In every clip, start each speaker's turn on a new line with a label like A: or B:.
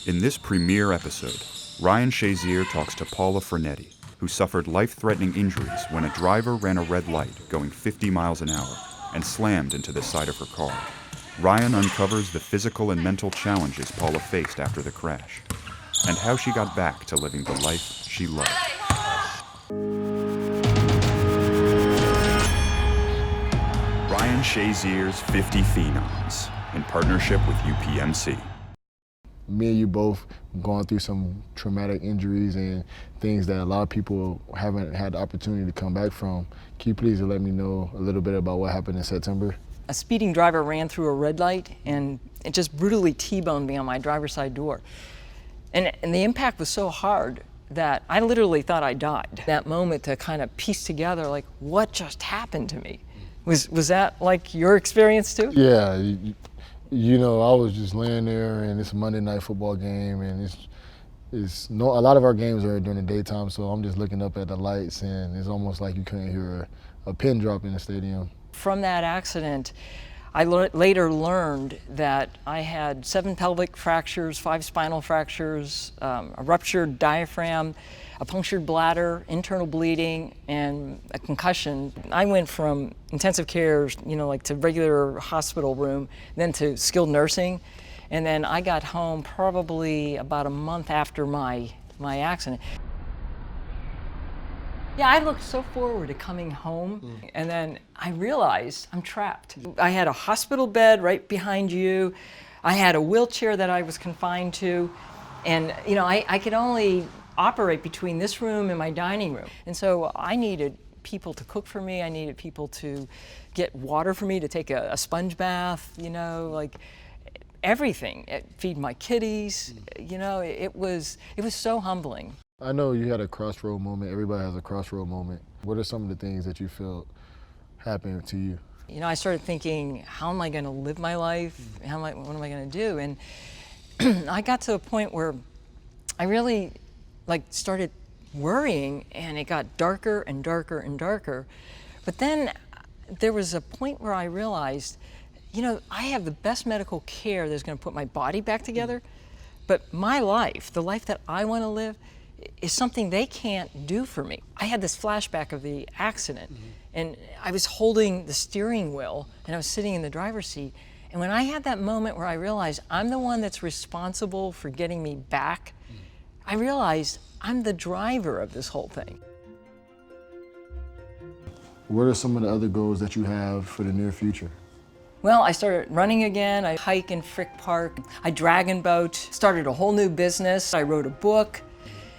A: In this premiere episode, Ryan Shazier talks to Paula Frenetti, who suffered life-threatening injuries when a driver ran a red light going 50 miles an hour and slammed into the side of her car. Ryan uncovers the physical and mental challenges Paula faced after the crash, and how she got back to living the life she loved. Ryan Shazier's 50 Phenoms, in partnership with UPMC.
B: Me and you both gone through some traumatic injuries and things that a lot of people haven't had the opportunity to come back from. Can you please let me know a little bit about what happened in September?
C: A speeding driver ran through a red light and it just brutally T-boned me on my driver's side door. And the impact was so hard that I literally thought I died. That moment to kind of piece together, like, what just happened to me? Was that like your experience too?
B: Yeah. You know, I was just laying there, and it's a Monday night football game, and a lot of our games are during the daytime, so I'm just looking up at the lights, and it's almost like you couldn't hear a pin drop in the stadium.
C: From that accident, I later learned that I had 7 pelvic fractures, 5 spinal fractures, a ruptured diaphragm, a punctured bladder, internal bleeding, and a concussion. I went from intensive care, like to regular hospital room, then to skilled nursing, and then I got home probably about a month after my accident. Yeah, I looked so forward to coming home, and then I realized I'm trapped. I had a hospital bed right behind you. I had a wheelchair that I was confined to, and I could only operate between this room and my dining room. And so I needed people to cook for me. I needed people to get water for me, to take a sponge bath, like everything. Feed my kitties, it was so humbling.
B: I know you had a crossroad moment. Everybody has a crossroad moment. What are some of the things that you felt happened to you?
C: I started thinking, how am I going to live my life? What am I going to do? And I got to a point where I really started worrying, and it got darker and darker and darker. But then there was a point where I realized, I have the best medical care that's going to put my body back together, but my life, the life that I want to live, is something they can't do for me. I had this flashback of the accident, and I was holding the steering wheel, and I was sitting in the driver's seat. And when I had that moment where I realized I'm the one that's responsible for getting me back, I realized I'm the driver of this whole thing.
B: What are some of the other goals that you have for the near future?
C: Well, I started running again. I hike in Frick Park. I dragon boat, started a whole new business. I wrote a book.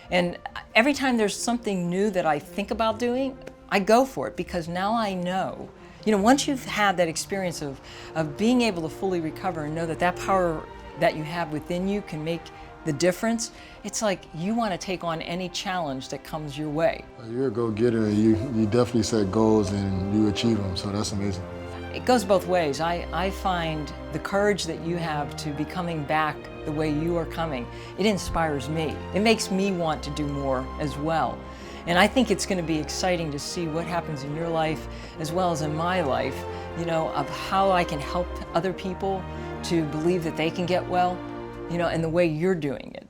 C: And every time there's something new that I think about doing, I go for it, because now I know. Once you've had that experience of being able to fully recover and know that power that you have within you can make the difference, it's like you want to take on any challenge that comes your way.
B: You're a go-getter. You definitely set goals and you achieve them, so that's amazing.
C: It goes both ways. I find the courage that you have to be coming back the way you are coming, it inspires me. It makes me want to do more as well. And I think it's going to be exciting to see what happens in your life as well as in my life, of how I can help other people to believe that they can get well, and the way you're doing it.